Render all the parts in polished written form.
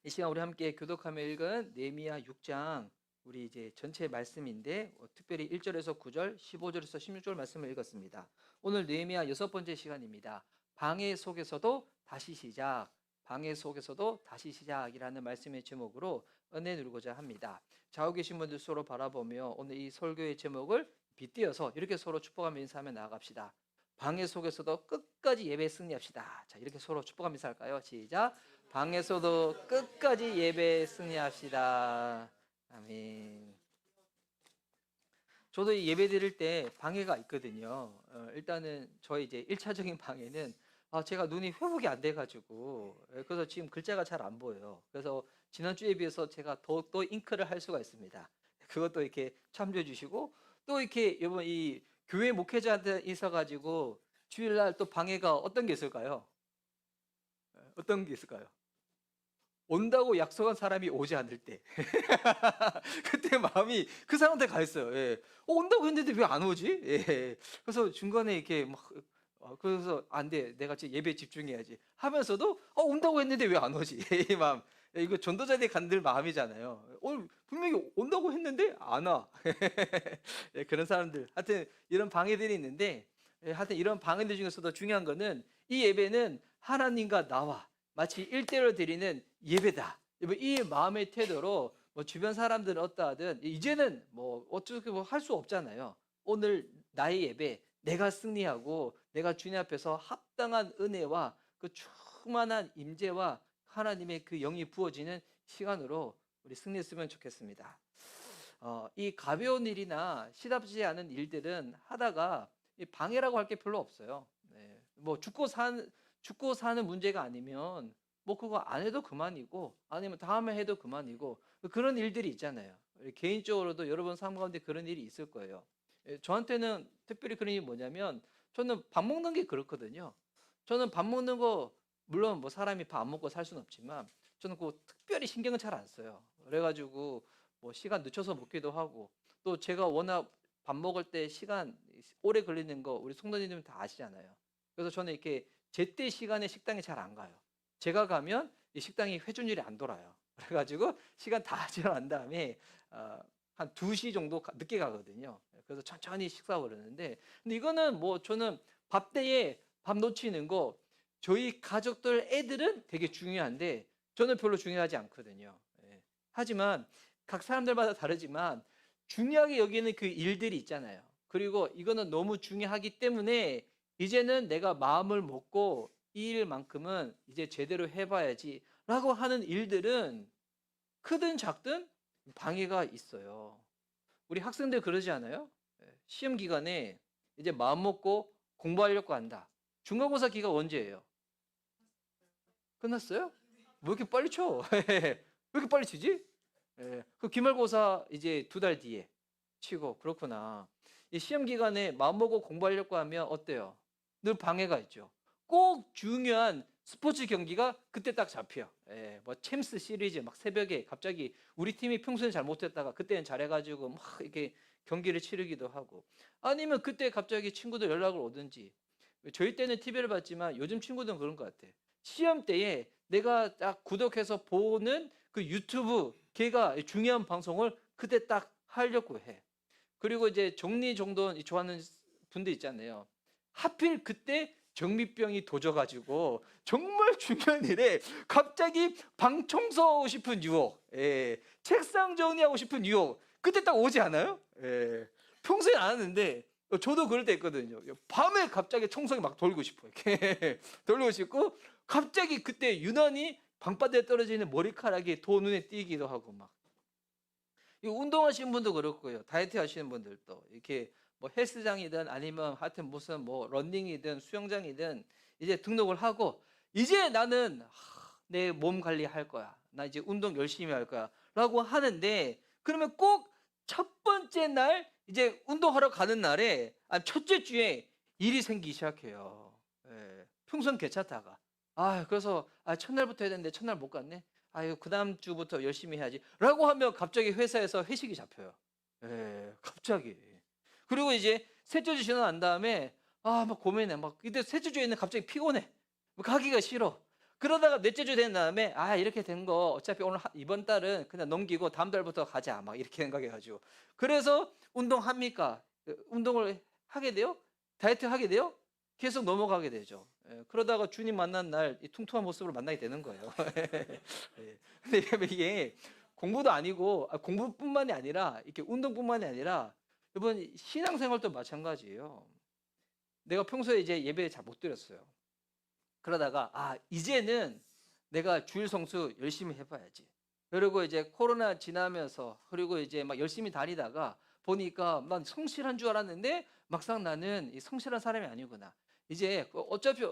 이 시간 우리 함께 교독하며 읽은 느헤미야 6장 우리 이제 전체 말씀인데 특별히 1절에서 9절, 15절에서 16절 말씀을 읽었습니다. 오늘 느헤미야 6번째 시간입니다. 방해 속에서도 다시 시작, 방해 속에서도 다시 시작이라는 말씀의 제목으로 은혜 누리고자 합니다. 좌우 계신 분들 서로 바라보며 오늘 이 설교의 제목을 빗대어서 이렇게 서로 축복하며 인사하며 나아갑시다. 방해 속에서도 끝까지 예배 승리합시다. 자, 이렇게 서로 축복하며 인사할까요? 시작. 방에서도 끝까지 예배 승리합시다. 아멘. 저도 예배 드릴 때 방해가 있거든요. 일단은 저희 이제 1차적인 방해는 제가 눈이 회복이 안 돼가지고 그래서 지금 글자가 잘 안 보여요. 그래서 지난주에 비해서 제가 더욱더 잉크를 할 수가 있습니다. 그것도 이렇게 참조해 주시고 또 이렇게 이번 이 교회 목회자한테 있어가지고 주일날 또 방해가 어떤 게 있을까요? 어떤 게 있을까요? 온다고 약속한 사람이 오지 않을 때 그때 마음이 그 사람한테 가 있어요. 예. 온다고 했는데 왜 안 오지? 예. 그래서 중간에 이렇게 막 그래서 안 돼. 내가 지금 예배에 집중해야지 하면서도 온다고 했는데 왜 안 오지? 이 마음. 이거 전도자들이 간들 마음이잖아요. 분명히 온다고 했는데 안 와. 예, 그런 사람들. 하여튼 이런 방해들이 있는데 하여튼 이런 방해들 중에서도 중요한 거는 이 예배는 하나님과 나와 마치 1대1로 드리는 예배다. 이 마음의 태도로 뭐 주변 사람들은 어떠하든 이제는 뭐 어떻게 뭐 할 수 없잖아요. 오늘 나의 예배, 내가 승리하고 내가 주님 앞에서 합당한 은혜와 그 충만한 임재와 하나님의 그 영이 부어지는 시간으로 우리 승리했으면 좋겠습니다. 이 가벼운 일이나 시답지 않은 일들은 하다가 방해라고 할 게 별로 없어요. 네. 뭐 죽고 사는 문제가 아니면 뭐 그거 안 해도 그만이고 아니면 다음에 해도 그만이고 그런 일들이 있잖아요. 개인적으로도 여러분 삶 가운데 그런 일이 있을 거예요. 저한테는 특별히 그런 일이 뭐냐면 저는 밥 먹는 게 그렇거든요. 저는 밥 먹는 거 물론 뭐 사람이 밥 안 먹고 살 수는 없지만 저는 그거 특별히 신경을 잘 안 써요. 그래가지고 뭐 시간 늦춰서 먹기도 하고 또 제가 워낙 밥 먹을 때 시간 오래 걸리는 거 우리 성도님들은 다 아시잖아요. 그래서 저는 이렇게 제때 시간에 식당에 잘 안 가요. 제가 가면 이 식당이 회전율이 안 돌아요. 그래가지고 시간 다 지난 다음에 한 2시 정도 늦게 가거든요. 그래서 천천히 식사하고 그러는데 근데 이거는 뭐 저는 밥 때에 밥 놓치는 거 저희 가족들 애들은 되게 중요한데 저는 별로 중요하지 않거든요. 예. 하지만 각 사람들마다 다르지만 중요하게 여기는 그 일들이 있잖아요. 그리고 이거는 너무 중요하기 때문에 이제는 내가 마음을 먹고 이 일만큼은 이제 제대로 해봐야지 라고 하는 일들은 크든 작든 방해가 있어요. 우리 학생들 그러지 않아요? 시험 기간에 이제 마음 먹고 공부하려고 한다. 중간고사 기간 언제예요? 끝났어요? 왜 이렇게 빨리 쳐? 왜 이렇게 빨리 치지? 그 기말고사 이제 2달 뒤에 치고 그렇구나. 이 시험 기간에 마음먹고 공부하려고 하면 어때요? 늘 방해가 있죠. 꼭 중요한 스포츠 경기가 그때 딱 잡혀. 뭐 챔스 시리즈 막 새벽에 갑자기 우리 팀이 평소에 잘 못했다가 그때는 잘해가지고 막 이렇게 경기를 치르기도 하고 아니면 그때 갑자기 친구들 연락을 오든지 저희 때는 TV를 봤지만 요즘 친구들은 그런 것 같아. 시험 때에 내가 딱 구독해서 보는 그 유튜브 걔가 중요한 방송을 그때 딱 하려고 해. 그리고 이제 정리정돈 좋아하는 분들 있잖아요. 하필 그때 정미병이 도져가지고 정말 중요한 일에 갑자기 방 청소하고 싶은 유혹, 책상 정리하고 싶은 유혹, 그때 딱 오지 않아요? 평소에 안 하는데 저도 그럴 때 있거든요. 밤에 갑자기 청소기 막 돌고 싶어요. 이렇게 돌고 싶고 갑자기 그때 유난히 방바닥에 떨어지는 머리카락이 눈에 띄기도 하고 막. 운동하시는 분도 그렇고요. 다이어트 하시는 분들도 이렇게 뭐 헬스장이든 아니면 하여튼 무슨 뭐 런닝이든 수영장이든 이제 등록을 하고 이제 나는 내 몸 관리할 거야. 나 이제 운동 열심히 할 거야. 라고 하는데 그러면 꼭 첫 번째 날 이제 운동하러 가는 날에 첫째 주에 일이 생기기 시작해요. 평소는 괜찮다가 그래서 첫날부터 해야 되는데 첫날 못 갔네. 아유, 그 다음 주부터 열심히 해야지. 라고 하면 갑자기 회사에서 회식이 잡혀요. 갑자기. 그리고 이제 셋째 주 지나고 난 다음에, 막 고민해. 막, 이때 셋째 주에는 갑자기 피곤해. 가기가 싫어. 그러다가 넷째 주 된 다음에 이렇게 된 거 어차피 오늘 이번 달은 그냥 넘기고 다음 달부터 가자 막 이렇게 생각해가지고 그래서 운동합니까? 운동을 하게 돼요? 다이어트 하게 돼요? 계속 넘어가게 되죠. 그러다가 주님 만난 날 이 퉁퉁한 모습으로 만나게 되는 거예요. 예. 근데 이게 공부도 아니고 공부뿐만이 아니라 이렇게 운동뿐만이 아니라 이번 신앙생활도 마찬가지예요. 내가 평소에 이제 예배 잘 못 드렸어요. 그러다가 이제는 내가 주일 성수 열심히 해봐야지. 그리고 이제 코로나 지나면서 그리고 이제 막 열심히 다니다가 보니까 난 성실한 줄 알았는데 막상 나는 이 성실한 사람이 아니구나. 이제 어차피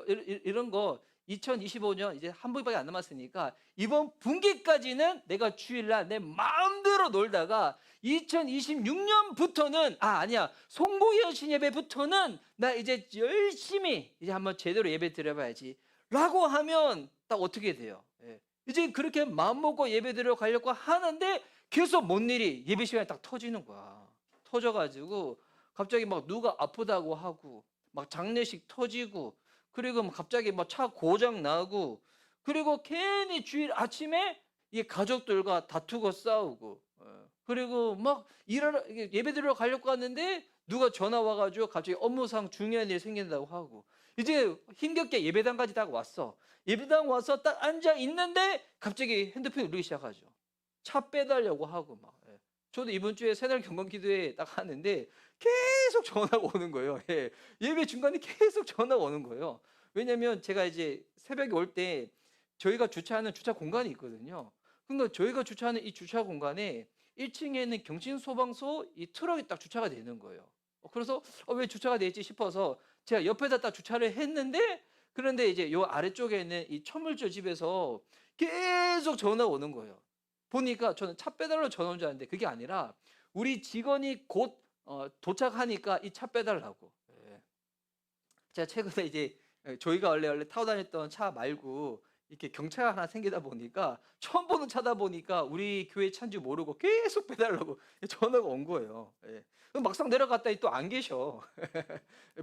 이런 거 2025년 이제 한 분밖에 안 남았으니까 이번 분기까지는 내가 주일날 내 마음대로 놀다가 2026년부터는 아니야 송구여신 예배부터는 나 이제 열심히 이제 한번 제대로 예배 드려봐야지 라고 하면 딱 어떻게 돼요? 이제 그렇게 마음먹고 예배 드려 가려고 하는데 계속 뭔 일이 예배 시간에 딱 터지는 거야. 터져가지고 갑자기 막 누가 아프다고 하고 막 장례식 터지고 그리고 갑자기 막 차 고장 나고 그리고 괜히 주일 아침에 이 가족들과 다투고 싸우고 그리고 막 일하러 예배 드리러 가려고 하는데 누가 전화 와가지고 갑자기 업무상 중요한 일이 생긴다고 하고 이제 힘겹게 예배당까지 딱 왔어. 예배당 와서 딱 앉아 있는데 갑자기 핸드폰이 울리기 시작하죠. 차 빼달라고 하고 막. 저도 이번 주에 새날 경건 기도회 딱 하는데 계속 전화가 오는 거예요. 예배 중간에 계속 전화가 오는 거예요. 왜냐면 제가 이제 새벽에 올 때 저희가 주차하는 주차 공간이 있거든요. 그러니까 저희가 주차하는 이 주차 공간에 1층에 있는 경진소방서 이 트럭이 딱 주차가 되는 거예요. 그래서 왜 주차가 되지 싶어서 제가 옆에다 딱 주차를 했는데 그런데 이제 요 아래쪽에 있는 이 천물조 집에서 계속 전화가 오는 거예요. 보니까 저는 차 빼달라고 전화 온 줄 알았는데 그게 아니라 우리 직원이 곧 도착하니까 이 차 빼달라고. 제가 최근에 이제 저희가 원래 타고 다녔던 차 말고 이렇게 경차가 하나 생기다 보니까 처음 보는 차다 보니까 우리 교회 차인 줄 모르고 계속 빼달라고 전화가 온 거예요. 막상 내려갔더니 또 안 계셔.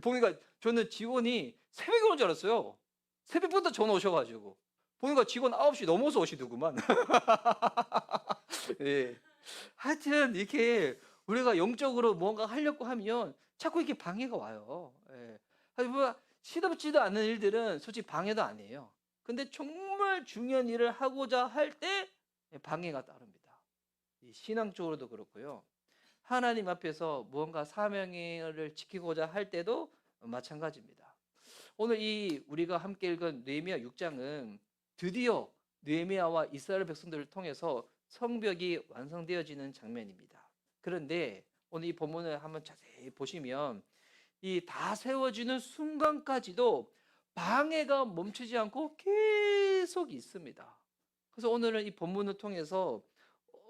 보니까 저는 직원이 새벽에 오는 줄 알았어요. 새벽부터 전화 오셔가지고 보니까 직원 9시 넘어서 오시더구만. 하여튼 이렇게 우리가 영적으로 뭔가 하려고 하면 자꾸 이렇게 방해가 와요. 뭐 시덥지도 않은 일들은 솔직히 방해도 아니에요. 근데 정말 중요한 일을 하고자 할 때 방해가 따릅니다. 신앙적으로도 그렇고요. 하나님 앞에서 무언가 사명을 지키고자 할 때도 마찬가지입니다. 오늘 우리가 함께 읽은 느헤미야 6장은 드디어 느헤미야와 이스라엘 백성들을 통해서 성벽이 완성되어지는 장면입니다. 그런데 오늘 이 본문을 한번 자세히 보시면 이 다 세워지는 순간까지도 방해가 멈추지 않고 계속 있습니다. 그래서 오늘은 이 본문을 통해서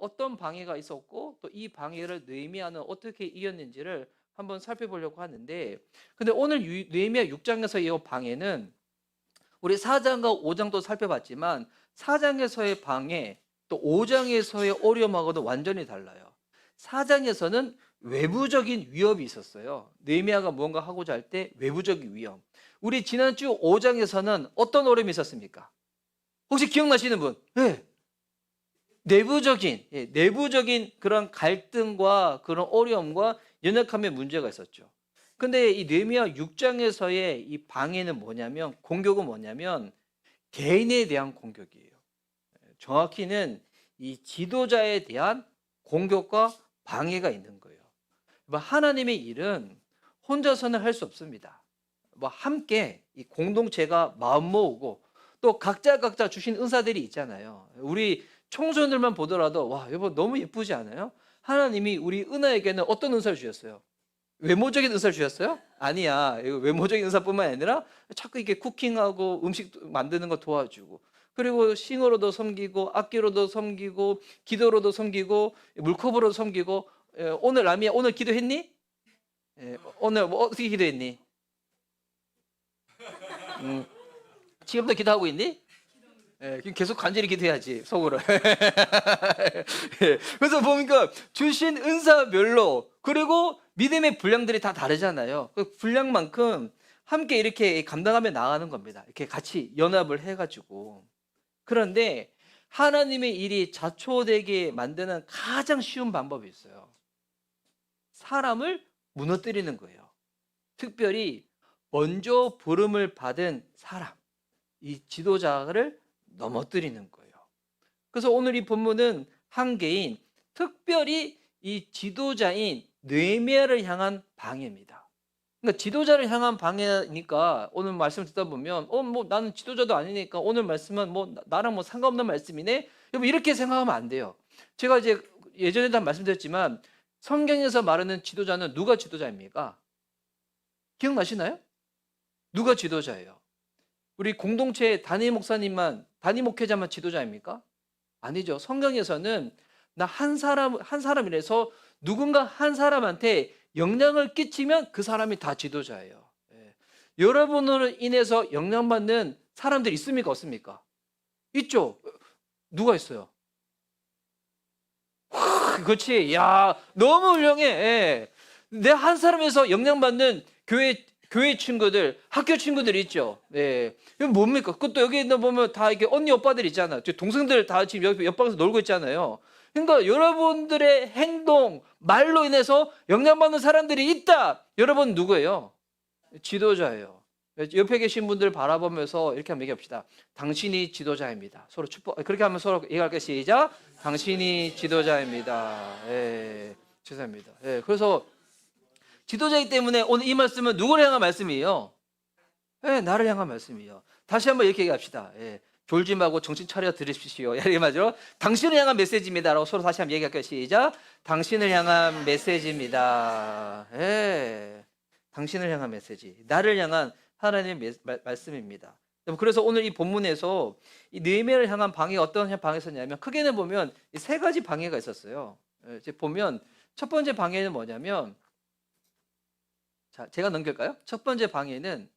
어떤 방해가 있었고 또 이 방해를 느헤미야는 어떻게 이겼는지를 한번 살펴보려고 하는데 근데 오늘 느헤미야 6장에서 이 방해는 우리 4장과 5장도 살펴봤지만 4장에서의 방해 또 5장에서의 어려움하고도 완전히 달라요. 4장에서는 외부적인 위협이 있었어요. 느헤미야가 무언가 하고자 할 때 외부적인 위협. 우리 지난주 5장에서는 어떤 어려움이 있었습니까? 혹시 기억나시는 분? 네. 내부적인 그런 갈등과 그런 어려움과 연약함의 문제가 있었죠. 근데 이 느헤미야 6장에서의 이 방해는 뭐냐면 공격은 뭐냐면 개인에 대한 공격이에요. 정확히는 이 지도자에 대한 공격과 방해가 있는 거예요. 하나님의 일은 혼자서는 할 수 없습니다. 함께 이 공동체가 마음 모으고 또 각자 주신 은사들이 있잖아요. 우리 청소년들만 보더라도 와 여보 너무 예쁘지 않아요? 하나님이 우리 은하에게는 어떤 은사를 주셨어요? 외모적인 은사를 주셨어요? 아니야. 외모적인 은사뿐만 아니라 자꾸 이렇게 쿠킹하고 음식 만드는 거 도와주고 그리고 싱어로도 섬기고 악기로도 섬기고 기도로도 섬기고 물컵으로도 섬기고 오늘 라미야 오늘 기도했니? 오늘 뭐 어떻게 기도했니? 지금도 기도하고 있니? 계속 간절히 기도해야지 속으로. 그래서 보니까 주신 은사별로 그리고 믿음의 분량들이 다 다르잖아요. 그 분량만큼 함께 이렇게 감당하며 나가는 겁니다. 이렇게 같이 연합을 해가지고 그런데 하나님의 일이 자초되게 만드는 가장 쉬운 방법이 있어요. 사람을 무너뜨리는 거예요. 특별히 먼저 부름을 받은 사람, 이 지도자를 넘어뜨리는 거예요. 그래서 오늘 이 본문은 한 개인, 특별히 이 지도자인 느헤미야를 향한 방해입니다. 그러니까 지도자를 향한 방해니까 오늘 말씀 듣다 보면 뭐 나는 지도자도 아니니까 오늘 말씀은 뭐 나랑 뭐 상관없는 말씀이네. 여러분 이렇게 생각하면 안 돼요. 제가 이제 예전에도 한 말씀드렸지만 성경에서 말하는 지도자는 누가 지도자입니까? 기억나시나요? 누가 지도자예요? 우리 공동체 단임 목사님만, 단임 목회자만 지도자입니까? 아니죠. 성경에서는 나 한 사람이라서 누군가 한 사람한테 영향을 끼치면 그 사람이 다 지도자예요. 예. 여러분으로 인해서 영향받는 사람들이 있습니까? 없습니까? 있죠. 누가 있어요? 그렇지. 야, 너무 훌륭해. 예. 내 한 사람에서 영향받는 교회 친구들, 학교 친구들 있죠. 네. 이건 뭡니까? 그것도 여기 있는 보면 다 이게 언니 오빠들 있잖아요. 동생들 다 지금 옆방에서 놀고 있잖아요. 그러니까 여러분들의 행동, 말로 인해서 영향받는 사람들이 있다. 여러분 누구예요? 지도자예요. 옆에 계신 분들 바라보면서 이렇게 한번 얘기합시다. 당신이 지도자입니다. 서로 축복. 그렇게 하면 서로 얘기할게요. 시작. 당신이 지도자입니다. 예, 죄송합니다. 예, 그래서 지도자이기 때문에 오늘 이 말씀은 누구를 향한 말씀이에요? 예, 나를 향한 말씀이에요. 다시 한번 이렇게 얘기합시다. 예, 졸지 말고 정신 차려 들으십시오. 이렇게 말이죠. 당신을 향한 메시지입니다라고 서로 다시 한번 얘기할게요. 시작. 당신을 향한 메시지입니다. 예, 당신을 향한 메시지. 나를 향한 하나님의 말씀입니다. 그래서 오늘 이 본문에서 이 느헤미야를 향한 방해가 어떤 방해가 있었냐면 크게는 보면 세 가지 방해가 있었어요. 이제 보면 첫 번째 방해는 뭐냐면 자, 제가 넘길까요? 첫 번째 방해는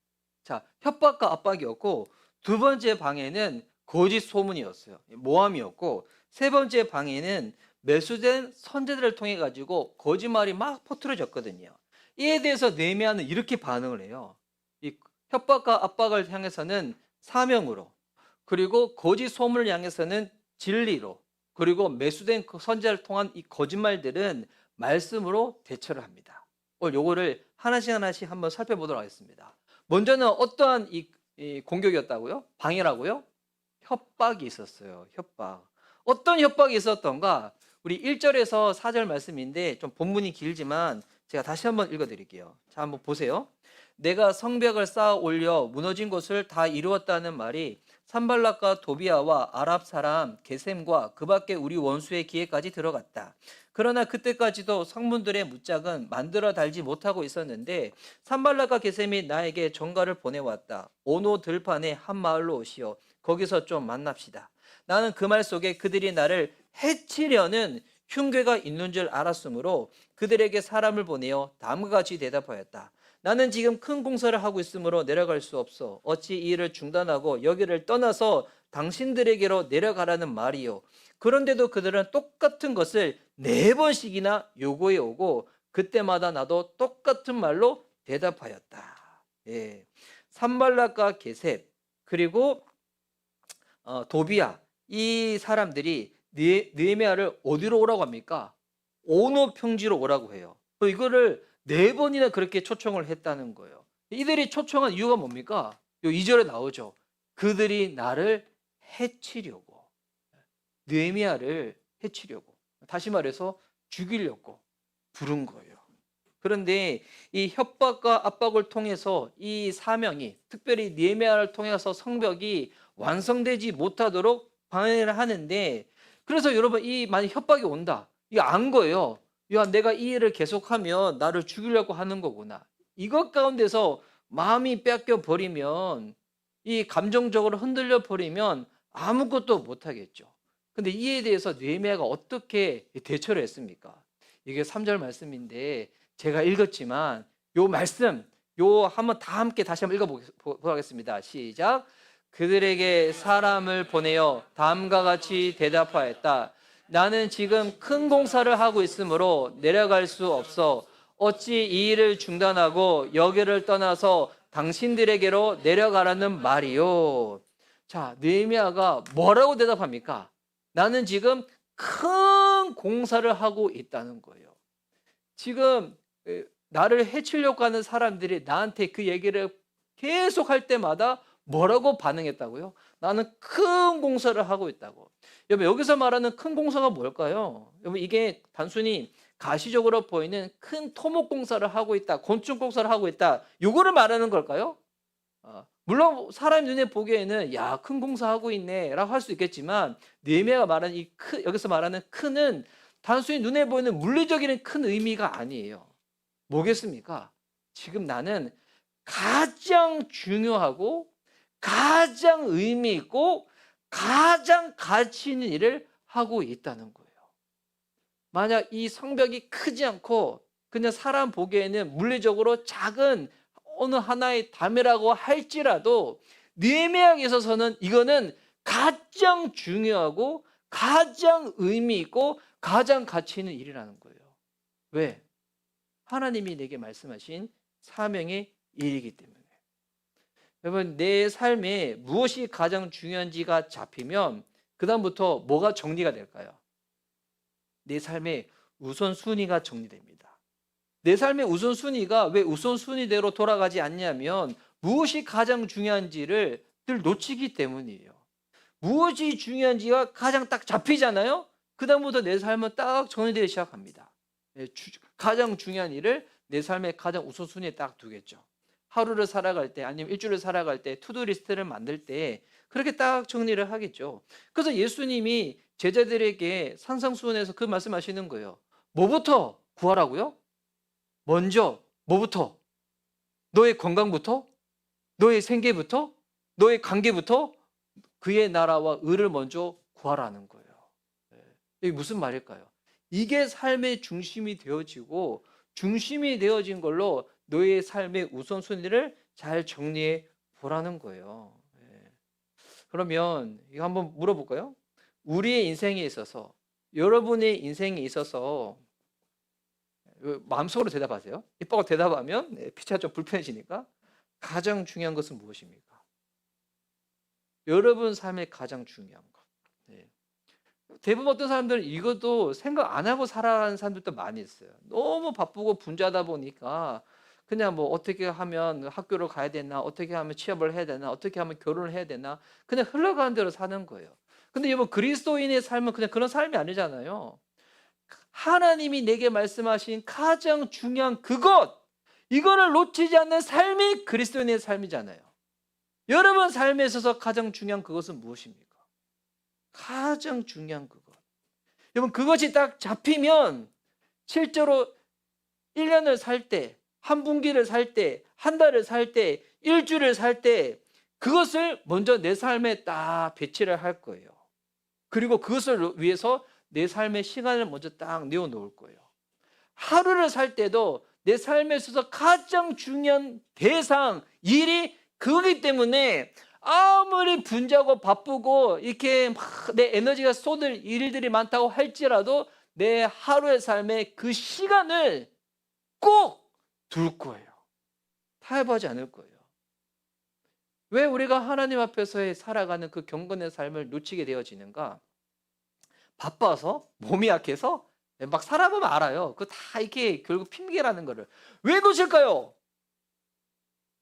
자, 협박과 압박이었고 두 번째 방해는 거짓 소문이었어요. 모함이었고 세 번째 방해는 매수된 선제들을 통해 가지고 거짓말이 막 퍼뜨려졌거든요. 이에 대해서 느헤미야는 이렇게 반응을 해요. 이 협박과 압박을 향해서는 사명으로, 그리고 거짓 소문을 향해서는 진리로, 그리고 매수된 그 선제를 통한 이 거짓말들은 말씀으로 대처를 합니다. 오늘 요거를 하나씩 한번 살펴보도록 하겠습니다. 먼저는 어떠한 이 공격이었다고요? 방해라고요? 협박이 있었어요. 협박. 어떤 협박이 있었던가? 우리 1절에서 4절 말씀인데 좀 본문이 길지만 제가 다시 한번 읽어드릴게요. 자, 한번 보세요. 내가 성벽을 쌓아 올려 무너진 곳을 다 이루었다는 말이 산발락과 도비아와 아랍 사람 게셈과 그 밖에 우리 원수의 귀에까지 들어갔다. 그러나 그때까지도 성문들의 문짝은 만들어 달지 못하고 있었는데 산발락과 게셈이 나에게 전가를 보내왔다. 오노 들판의 한 마을로 오시오. 거기서 좀 만납시다. 나는 그 말 속에 그들이 나를 해치려는 흉궤가 있는 줄 알았으므로 그들에게 사람을 보내어 다음과 같이 대답하였다. 나는 지금 큰 공사를 하고 있으므로 내려갈 수 없어. 어찌 이 일을 중단하고 여기를 떠나서 당신들에게로 내려가라는 말이요. 그런데도 그들은 똑같은 것을 4번씩이나 요구해 오고 그때마다 나도 똑같은 말로 대답하였다. 예. 산발락과 게셈 그리고 도비야 이 사람들이 느헤미야를 어디로 오라고 합니까? 오노 평지로 오라고 해요. 이거를 4번이나 그렇게 초청을 했다는 거예요. 이들이 초청한 이유가 뭡니까? 2절에 나오죠. 그들이 나를 해치려고. 느헤미야를 해치려고. 다시 말해서 죽이려고 부른 거예요. 그런데 이 협박과 압박을 통해서 이 사명이 특별히 느헤미야를 통해서 성벽이 완성되지 못하도록 방해를 하는데 그래서 여러분 이 만약 협박이 온다. 이거 안 거예요. 야, 내가 이 일을 계속하면 나를 죽이려고 하는 거구나. 이것 가운데서 마음이 뺏겨 버리면 이 감정적으로 흔들려 버리면 아무것도 못 하겠죠. 근데 이에 대해서 느헤미야가 어떻게 대처를 했습니까? 이게 3절 말씀인데 제가 읽었지만 요 말씀 요 한번 다 함께 다시 한번 읽어보도록 하겠습니다. 시작. 그들에게 사람을 보내어 다음과 같이 대답하였다. 나는 지금 큰 공사를 하고 있으므로 내려갈 수 없어. 어찌 이 일을 중단하고 여기를 떠나서 당신들에게로 내려가라는 말이요. 자, 느헤미야가 뭐라고 대답합니까? 나는 지금 큰 공사를 하고 있다는 거예요. 지금 나를 해치려고 하는 사람들이 나한테 그 얘기를 계속 할 때마다 뭐라고 반응했다고요? 나는 큰 공사를 하고 있다고. 여러분, 여기서 말하는 큰 공사가 뭘까요? 여러분, 이게 단순히 가시적으로 보이는 큰 토목 공사를 하고 있다, 건축 공사를 하고 있다, 요거를 말하는 걸까요? 물론 사람 눈에 보기에는 야, 큰 공사하고 있네라고 할 수 있겠지만, 느헤미야가 말하는 여기서 말하는 큰은 단순히 눈에 보이는 물리적인 큰 의미가 아니에요. 뭐겠습니까? 지금 나는 가장 중요하고 가장 의미 있고 가장 가치 있는 일을 하고 있다는 거예요. 만약 이 성벽이 크지 않고 그냥 사람 보기에는 물리적으로 작은 어느 하나의 담이라고 할지라도 느헤미야에 있어서는 이거는 가장 중요하고 가장 의미 있고 가장 가치 있는 일이라는 거예요. 왜? 하나님이 내게 말씀하신 사명의 일이기 때문에. 여러분, 내 삶에 무엇이 가장 중요한지가 잡히면 그 다음부터 뭐가 정리가 될까요? 내 삶의 우선순위가 정리됩니다. 내 삶의 우선순위가 왜 우선순위대로 돌아가지 않냐면 무엇이 가장 중요한지를 늘 놓치기 때문이에요. 무엇이 중요한지가 가장 딱 잡히잖아요. 그 다음부터 내 삶은 딱 정리되기 시작합니다. 가장 중요한 일을 내 삶의 가장 우선순위에 딱 두겠죠. 하루를 살아갈 때 아니면 일주일을 살아갈 때 투두 리스트를 만들 때 그렇게 딱 정리를 하겠죠. 그래서 예수님이 제자들에게 산상수훈에서 그 말씀하시는 거예요. 뭐부터 구하라고요? 먼저 뭐부터? 너의 건강부터? 너의 생계부터? 너의 관계부터? 그의 나라와 의를 먼저 구하라는 거예요. 이게 무슨 말일까요? 이게 삶의 중심이 되어지고 중심이 되어진 걸로 너의 삶의 우선순위를 잘 정리해 보라는 거예요. 그러면 이거 한번 물어볼까요? 우리의 인생에 있어서, 여러분의 인생에 있어서 마음속으로 대답하세요. 입 밖으로 대답하면 피치가 좀 불편해지니까. 가장 중요한 것은 무엇입니까? 여러분 삶의 가장 중요한 것. 대부분 어떤 사람들은 이것도 생각 안 하고 살아가는 사람들도 많이 있어요. 너무 바쁘고 분주하다 보니까 그냥 뭐 어떻게 하면 학교를 가야 되나, 어떻게 하면 취업을 해야 되나, 어떻게 하면 결혼을 해야 되나, 그냥 흘러가는 대로 사는 거예요. 근데 여러분, 그리스도인의 삶은 그냥 그런 삶이 아니잖아요. 하나님이 내게 말씀하신 가장 중요한 그것, 이거를 놓치지 않는 삶이 그리스도인의 삶이잖아요. 여러분 삶에 있어서 가장 중요한 그것은 무엇입니까? 가장 중요한 그것. 여러분, 그것이 딱 잡히면 실제로 1년을 살 때, 한 분기를 살 때, 한 달을 살 때, 일주일을 살 때 그것을 먼저 내 삶에 딱 배치를 할 거예요. 그리고 그것을 위해서 내 삶의 시간을 먼저 딱 내어놓을 거예요. 하루를 살 때도 내 삶에 있어서 가장 중요한 대상, 일이 그거기 때문에 아무리 분주하고 바쁘고 이렇게 막 내 에너지가 쏟을 일들이 많다고 할지라도 내 하루의 삶에 그 시간을 꼭 둘 거예요. 타협하지 않을 거예요. 왜 우리가 하나님 앞에서의 살아가는 그 경건의 삶을 놓치게 되어지는가? 바빠서, 몸이 약해서, 막 살아보면 알아요. 그거 다 이렇게 결국 핑계라는 거를. 왜 놓칠까요?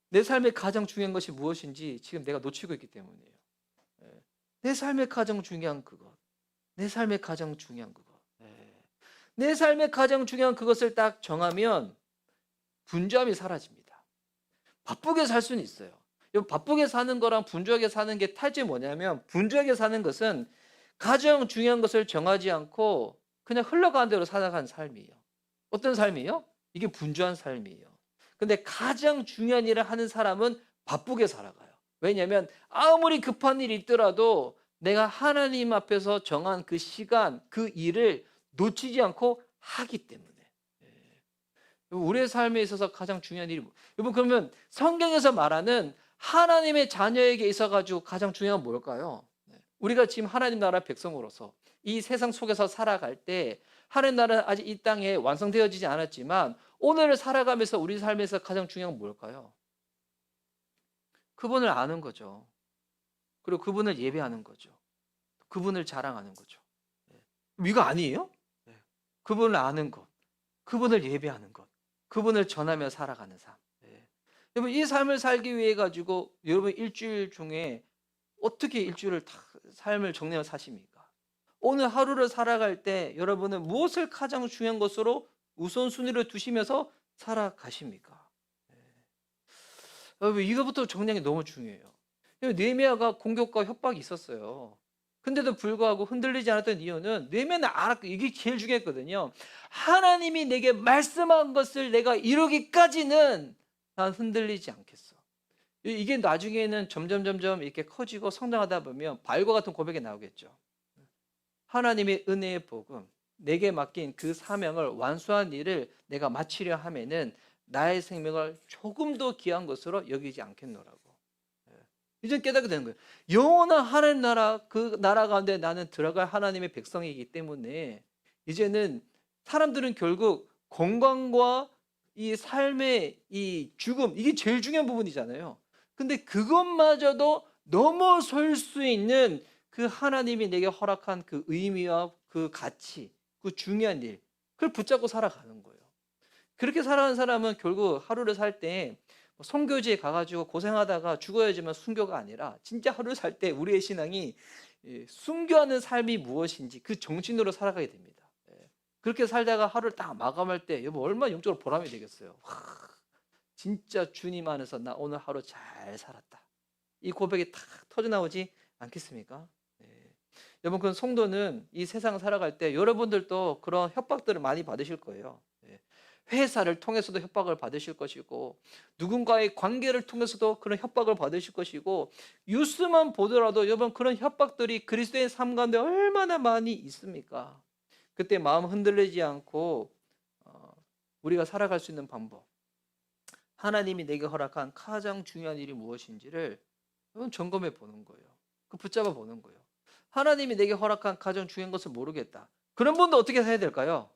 내 삶의 가장 중요한 것이 무엇인지 지금 내가 놓치고 있기 때문이에요. 내 삶의 가장 중요한 그것. 내 삶의 가장 중요한 그것. 내 삶의 가장 중요한 그것을 딱 정하면 분주함이 사라집니다. 바쁘게 살 수는 있어요. 바쁘게 사는 거랑 분주하게 사는 게 타지 뭐냐면, 분주하게 사는 것은 가장 중요한 것을 정하지 않고 그냥 흘러가는 대로 살아가는 삶이에요. 어떤 삶이에요? 이게 분주한 삶이에요. 근데 가장 중요한 일을 하는 사람은 바쁘게 살아가요. 왜냐하면 아무리 급한 일이 있더라도 내가 하나님 앞에서 정한 그 시간, 그 일을 놓치지 않고 하기 때문에. 우리의 삶에 있어서 가장 중요한 일이 여러분, 그러면 성경에서 말하는 하나님의 자녀에게 있어가지고 가장 중요한 건 뭘까요? 우리가 지금 하나님 나라 백성으로서 이 세상 속에서 살아갈 때 하나님 나라는 아직 이 땅에 완성되어지지 않았지만 오늘을 살아가면서 우리 삶에서 가장 중요한 건 뭘까요? 그분을 아는 거죠. 그리고 그분을 예배하는 거죠. 그분을 자랑하는 거죠. 예. 이거 아니에요? 예. 그분을 아는 것, 그분을 예배하는 것, 그분을 전하며 살아가는 삶. 예. 여러분 이 삶을 살기 위해 가지고 여러분 일주일 중에 어떻게 일주일을 다 삶을 정리해 사십니까? 오늘 하루를 살아갈 때 여러분은 무엇을 가장 중요한 것으로 우선순위를 두시면서 살아가십니까? 예. 여러분 이거부터 정리하는 게 너무 중요해요. 느헤미야가 공격과 협박이 있었어요. 근데도 불구하고 흔들리지 않았던 이유는 느헤미야는 알았고 이게 제일 중요했거든요. 하나님이 내게 말씀한 것을 내가 이루기까지는 난 흔들리지 않겠어. 이게 나중에는 점점 이렇게 커지고 성장하다 보면 바울과 같은 고백이 나오겠죠. 하나님의 은혜의 복음, 내게 맡긴 그 사명을 완수한 일을 내가 마치려 하면은 나의 생명을 조금 더 귀한 것으로 여기지 않겠노라고. 이제 깨닫게 되는 거예요. 영원한 하나님 나라, 그 나라 가운데 나는 들어갈 하나님의 백성이기 때문에 이제는 사람들은 결국 건강과 이 삶의 이 죽음, 이게 제일 중요한 부분이잖아요. 근데 그것마저도 넘어설 수 있는 그 하나님이 내게 허락한 그 의미와 그 가치, 그 중요한 일, 그걸 붙잡고 살아가는 거예요. 그렇게 살아가는 사람은 결국 하루를 살때 선교지에 가가지고 고생하다가 죽어야지만 순교가 아니라 진짜 하루 살 때 우리의 신앙이 순교하는 삶이 무엇인지 그 정신으로 살아가게 됩니다. 그렇게 살다가 하루를 딱 마감할 때 여보 얼마나 영적으로 보람이 되겠어요. 와, 진짜 주님 안에서 나 오늘 하루 잘 살았다. 이 고백이 탁 터져나오지 않겠습니까? 여러분 그 성도는 이 세상 살아갈 때 여러분들도 그런 협박들을 많이 받으실 거예요. 회사를 통해서도 협박을 받으실 것이고 누군가의 관계를 통해서도 그런 협박을 받으실 것이고 뉴스만 보더라도 여러분 그런 협박들이 그리스도의 삶 가운데 얼마나 많이 있습니까? 그때 마음 흔들리지 않고 우리가 살아갈 수 있는 방법, 하나님이 내게 허락한 가장 중요한 일이 무엇인지를 여러분 점검해 보는 거예요. 그 붙잡아 보는 거예요. 하나님이 내게 허락한 가장 중요한 것을 모르겠다. 그런 분도 어떻게 해야 될까요?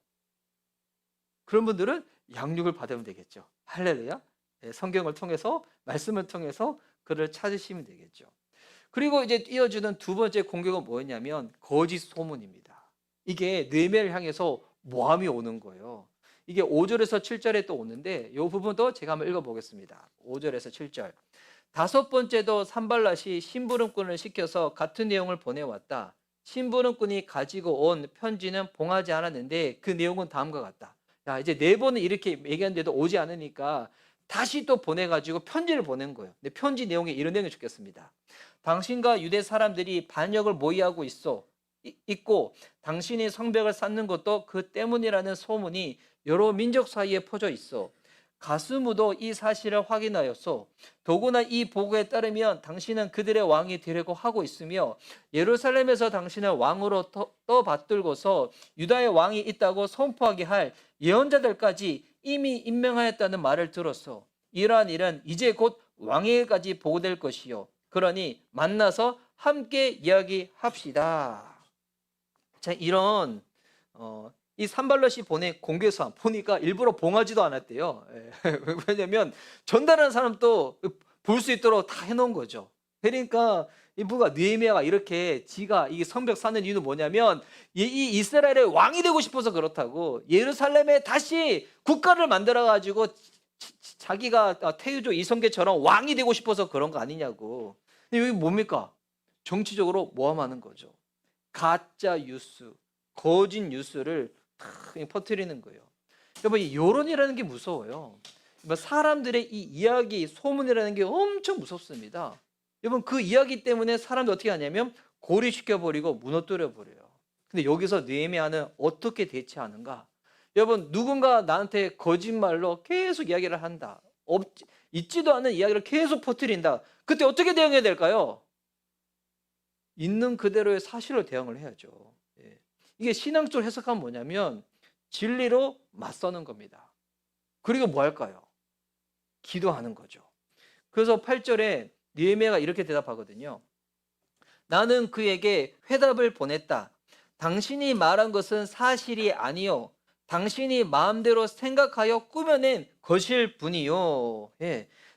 그런 분들은 양육을 받으면 되겠죠. 할렐루야. 성경을 통해서 말씀을 통해서 그를 찾으시면 되겠죠. 그리고 이제 이어주는 두 번째 공격은 뭐였냐면 거짓 소문입니다. 이게 느헤미야를 향해서 모함이 오는 거예요. 이게 5절에서 7절에 또 오는데 이 부분도 제가 한번 읽어보겠습니다. 5절에서 7절. 다섯 번째도 산발랏이 심부름꾼을 시켜서 같은 내용을 보내왔다. 심부름꾼이 가지고 온 편지는 봉하지 않았는데 그 내용은 다음과 같다. 야, 이제 네 번은 이렇게 얘기하는데도 오지 않으니까 다시 또 보내가지고 편지를 보낸 거예요. 근데 편지 내용에 이런 내용이 적혔습니다. 당신과 유대 사람들이 반역을 모의하고 있고 당신이 성벽을 쌓는 것도 그 때문이라는 소문이 여러 민족 사이에 퍼져 있어. 가스무도 이 사실을 확인하였소. 더구나 이 보고에 따르면 당신은 그들의 왕이 되려고 하고 있으며 예루살렘에서 당신을 왕으로 떠받들고서 유다의 왕이 있다고 선포하게 할 예언자들까지 이미 임명하였다는 말을 들었소. 이러한 일은 이제 곧 왕에게까지 보고될 것이요. 그러니 만나서 함께 이야기합시다. 자, 이런 이 산발랏이 보낸 공개서한 보니까 일부러 봉하지도 않았대요. 왜냐면 전달하는 사람도 볼 수 있도록 다 해놓은 거죠. 그러니까 이부가 느헤미야가 이렇게 지가 이 성벽 쌓는 이유는 뭐냐면 이 이스라엘의 왕이 되고 싶어서 그렇다고. 예루살렘에 다시 국가를 만들어 가지고 자기가 태유조 이성계처럼 왕이 되고 싶어서 그런 거 아니냐고. 근데 여기 뭡니까? 정치적으로 모함하는 거죠. 가짜 뉴스, 거짓 뉴스를 퍼뜨리는 거예요. 여러분 이 여론이라는 게 무서워요. 사람들의 이 이야기, 소문이라는 게 엄청 무섭습니다. 여러분 그 이야기 때문에 사람들 어떻게 하냐면 고립시켜버리고 무너뜨려버려요. 근데 여기서 느헤미야는 어떻게 대처하는가? 여러분 누군가 나한테 거짓말로 계속 이야기를 한다. 있지도 않은 이야기를 계속 퍼뜨린다. 그때 어떻게 대응해야 될까요? 있는 그대로의 사실로 대응을 해야죠. 이게 신앙적으로 해석하면 뭐냐면 진리로 맞서는 겁니다. 그리고 뭐 할까요? 기도하는 거죠. 그래서 8절에 느헤미야가 이렇게 대답하거든요. 나는 그에게 회답을 보냈다. 당신이 말한 것은 사실이 아니요. 당신이 마음대로 생각하여 꾸며낸 것일 뿐이요.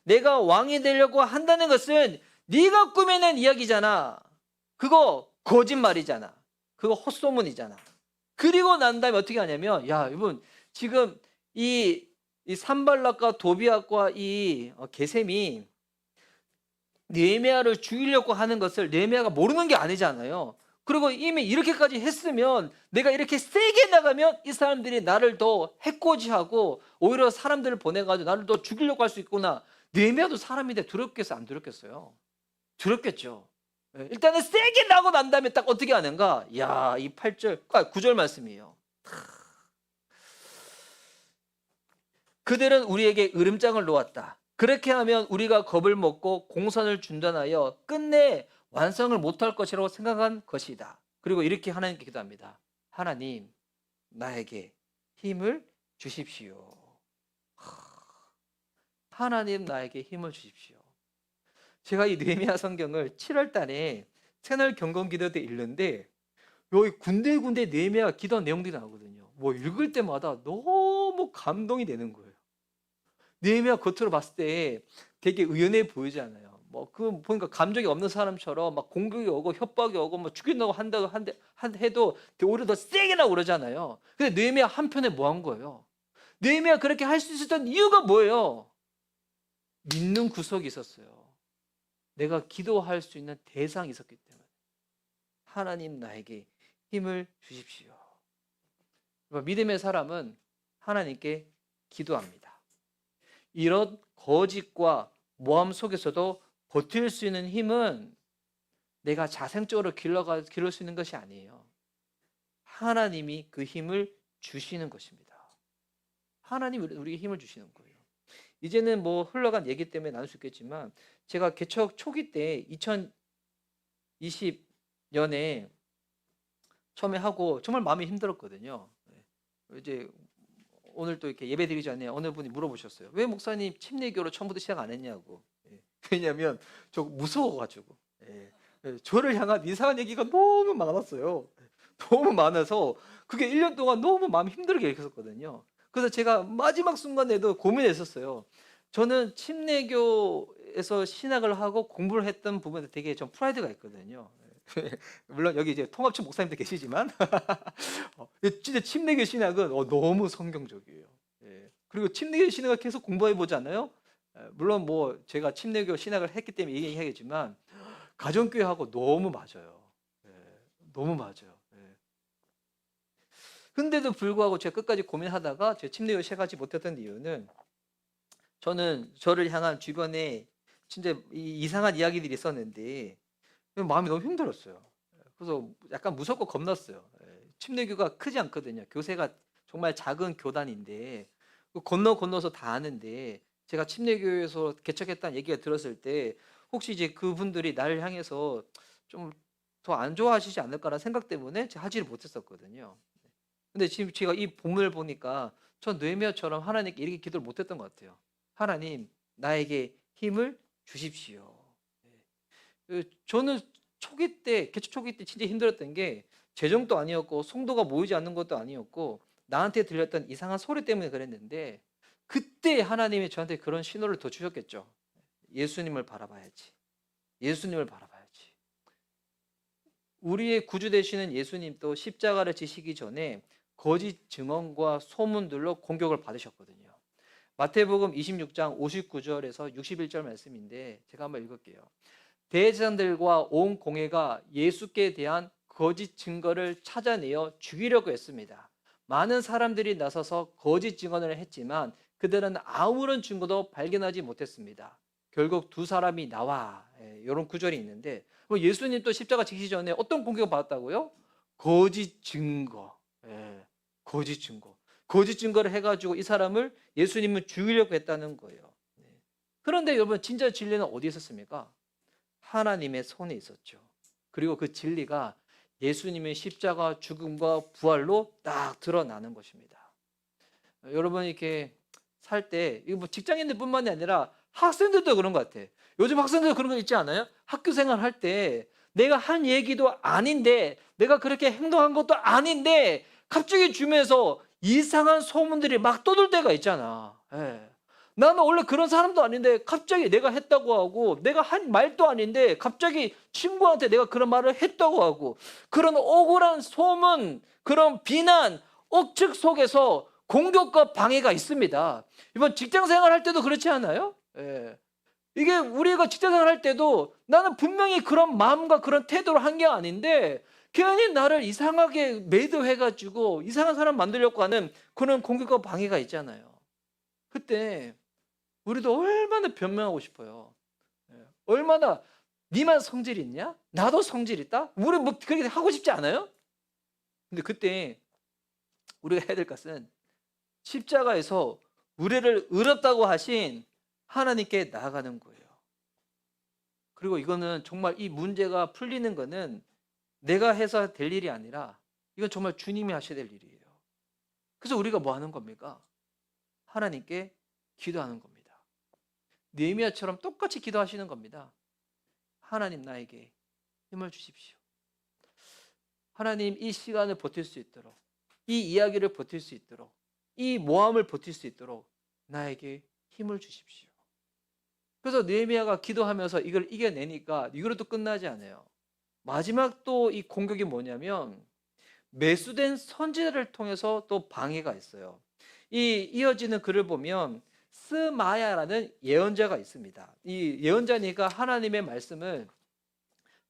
내가 왕이 되려고 한다는 것은 네가 꾸며낸 이야기잖아. 그거 거짓말이잖아. 그거 헛소문이잖아. 그리고 난 다음에 어떻게 하냐면, 야, 여러분, 지금 이 산발락과 도비앗과 이 게셈이 느헤미야를 죽이려고 하는 것을 느헤미야가 모르는 게 아니잖아요. 그리고 이미 이렇게까지 했으면 내가 이렇게 세게 나가면 이 사람들이 나를 더 해코지하고 오히려 사람들을 보내가지고 나를 더 죽이려고 할 수 있구나. 느헤미야도 사람인데 두렵겠어, 안 두렵겠어요? 두렵겠죠. 예, 일단은 세게 나고 난 다음에 딱 어떻게 하는가? 야, 이 8절, 9절 말씀이에요. 그들은 우리에게 으름장을 놓았다. 그렇게 하면 우리가 겁을 먹고 공선을 중단하여 끝내 완성을 못할 것이라고 생각한 것이다. 그리고 이렇게 하나님께 기도합니다. 하나님, 나에게 힘을 주십시오. 하나님, 나에게 힘을 주십시오. 제가 이 느헤미야 성경을 7월 달에 채널 경건 기도 때 읽는데 여기 군데군데 느헤미야가 기도한 내용들이 나오거든요. 뭐 읽을 때마다 너무 감동이 되는 거예요. 느헤미야 겉으로 봤을 때 되게 의연해 보이잖아요. 뭐 그 보니까 감정이 없는 사람처럼 막 공격이 오고 협박이 오고 뭐 죽인다고 한다고 해도 오히려 더 세게 나오고 그러잖아요. 근데 느헤미야 한편에 뭐 한 거예요? 느헤미야 그렇게 할 수 있었던 이유가 뭐예요? 믿는 구석이 있었어요. 내가 기도할 수 있는 대상이 있었기 때문에. 하나님, 나에게 힘을 주십시오. 믿음의 사람은 하나님께 기도합니다. 이런 거짓과 모함 속에서도 버틸 수 있는 힘은 내가 자생적으로 기를 수 있는 것이 아니에요. 하나님이 그 힘을 주시는 것입니다. 하나님이 우리에게 힘을 주시는 거예요. 이제는 뭐 흘러간 얘기 때문에 나눌 수 있겠지만 제가 개척 초기 때 2020년에 처음에 하고 정말 마음이 힘들었거든요. 이제 오늘 또 이렇게 예배 드리기 전에 어느 분이 물어보셨어요. 왜 목사님 침례교로 처음부터 시작 안 했냐고. 왜냐하면 저 무서워가지고. 저를 향한 이상한 얘기가 너무 많았어요. 너무 많아서 그게 1년 동안 너무 마음이 힘들게 읽었거든요. 그래서 제가 마지막 순간에도 고민했었어요. 저는 침례교에서 신학을 하고 공부를 했던 부분에 되게 좀 프라이드가 있거든요. 물론 여기 이제 통합청 목사님도 계시지만 진짜 침례교 신학은 너무 성경적이에요. 그리고 침례교 신학을 계속 공부해 보잖아요. 물론 뭐 제가 침례교 신학을 했기 때문에 얘기하겠지만 가정교회하고 너무 맞아요. 너무 맞아요. 근데도 불구하고 제가 끝까지 고민하다가 제 침례교 시작하지 못했던 이유는 저는 저를 향한 주변에 진짜 이상한 이야기들이 있었는데 마음이 너무 힘들었어요. 그래서 약간 무섭고 겁났어요. 침례교가 크지 않거든요. 교세가 정말 작은 교단인데 건너서 다 아는데 제가 침례교에서 개척했다는 얘기가 들었을 때 혹시 이제 그분들이 나를 향해서 좀 더 안 좋아하시지 않을까라는 생각 때문에 제가 하지를 못했었거든요. 근데 지금 제가 이 본문을 보니까 전 느헤미야처럼 하나님께 이렇게 기도를 못했던 것 같아요. 하나님, 나에게 힘을 주십시오. 저는 개척 초기 때 진짜 힘들었던 게 재정도 아니었고 성도가 모이지 않는 것도 아니었고 나한테 들렸던 이상한 소리 때문에 그랬는데 그때 하나님이 저한테 그런 신호를 더 주셨겠죠. 예수님을 바라봐야지. 예수님을 바라봐야지. 우리의 구주 되시는 예수님도 십자가를 지시기 전에 거짓 증언과 소문들로 공격을 받으셨거든요. 마태복음 26장 59절에서 61절 말씀인데 제가 한번 읽을게요. 대제사장들과 온 공회가 예수께 대한 거짓 증거를 찾아내어 죽이려고 했습니다. 많은 사람들이 나서서 거짓 증언을 했지만 그들은 아무런 증거도 발견하지 못했습니다. 결국 두 사람이 나와 이런 구절이 있는데 예수님 또 십자가 지시기 전에 어떤 공격을 받았다고요? 거짓 증거. 거짓 증거. 거짓 증거를 해가지고 이 사람을 예수님을 죽이려고 했다는 거예요. 그런데 여러분 진짜 진리는 어디에 있었습니까? 하나님의 손에 있었죠. 그리고 그 진리가 예수님의 십자가 죽음과 부활로 딱 드러나는 것입니다. 여러분 이렇게 살 때 이거 뭐 직장인들뿐만이 아니라 학생들도 그런 것 같아. 요즘 학생들 그런 거 있지 않아요? 학교 생활할 때 내가 한 얘기도 아닌데 내가 그렇게 행동한 것도 아닌데 갑자기 주변에서 이상한 소문들이 막 떠돌 때가 있잖아. 나는 원래 그런 사람도 아닌데 갑자기 내가 했다고 하고, 내가 한 말도 아닌데 갑자기 친구한테 내가 그런 말을 했다고 하고, 그런 억울한 소문, 그런 비난, 억측 속에서 공격과 방해가 있습니다. 이번 직장 생활할 때도 그렇지 않아요? 예. 이게 우리가 직장 생활할 때도 나는 분명히 그런 마음과 그런 태도로 한 게 아닌데 괜히 나를 이상하게 매도해가지고 이상한 사람 만들려고 하는 그런 공격과 방해가 있잖아요. 그때 우리도 얼마나 변명하고 싶어요. 예. 얼마나 니만 성질 있냐? 나도 성질 있다? 우리 뭐 그렇게 하고 싶지 않아요? 근데 그때 우리가 해야 될 것은 십자가에서 우리를 의롭다고 하신 하나님께 나아가는 거예요. 그리고 이거는 정말 이 문제가 풀리는 거는 내가 해서 될 일이 아니라 이건 정말 주님이 하셔야 될 일이에요. 그래서 우리가 뭐 하는 겁니까? 하나님께 기도하는 겁니다. 느헤미야처럼 똑같이 기도하시는 겁니다. 하나님, 나에게 힘을 주십시오. 하나님, 이 시간을 버틸 수 있도록, 이 이야기를 버틸 수 있도록, 이 모함을 버틸 수 있도록 나에게 힘을 주십시오. 그래서 느헤미야가 기도하면서 이걸 이겨내니까 이거로 또 끝나지 않아요. 마지막 또 이 공격이 뭐냐면 매수된 선지자를 통해서 또 방해가 있어요. 이 이어지는 글을 보면 스마야라는 예언자가 있습니다. 이 예언자니까 하나님의 말씀을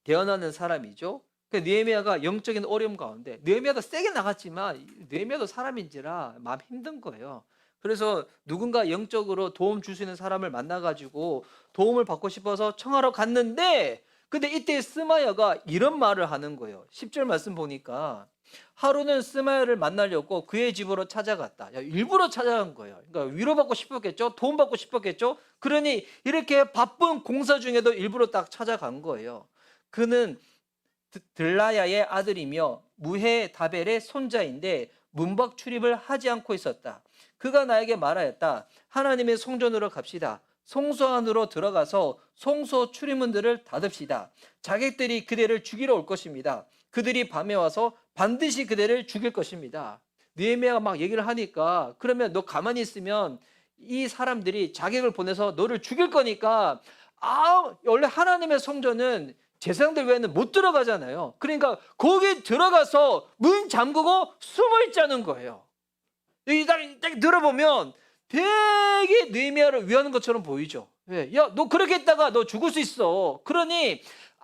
대언하는 사람이죠. 느헤미야가 영적인 어려움 가운데, 느헤미야도 세게 나갔지만 느헤미야도 사람인지라 마음 힘든 거예요. 그래서 누군가 영적으로 도움 줄 수 있는 사람을 만나가지고 도움을 받고 싶어서 청하러 갔는데, 근데 이때 스마야가 이런 말을 하는 거예요. 10절 말씀 보니까 하루는 스마야를 만나려고 그의 집으로 찾아갔다. 일부러 찾아간 거예요. 그러니까 위로받고 싶었겠죠. 도움받고 싶었겠죠. 그러니 이렇게 바쁜 공사 중에도 일부러 딱 찾아간 거예요. 그는 들라야의 아들이며 무헤 다벨의 손자인데 문밖 출입을 하지 않고 있었다. 그가 나에게 말하였다. 하나님의 성전으로 갑시다. 성소 안으로 들어가서 성소 출입문들을 닫읍시다. 자객들이 그대를 죽이러 올 것입니다. 그들이 밤에 와서 반드시 그대를 죽일 것입니다. 느헤미야가 막 얘기를 하니까, 그러면 너 가만히 있으면 이 사람들이 자객을 보내서 너를 죽일 거니까, 원래 하나님의 성전은 제사장들 외에는 못 들어가잖아요. 그러니까 거기 들어가서 문 잠그고 숨어 있자는 거예요. 딱 들어보면 되게 느헤미야를 위하는 것처럼 보이죠. 야, 너 그렇게 했다가 너 죽을 수 있어. 그러니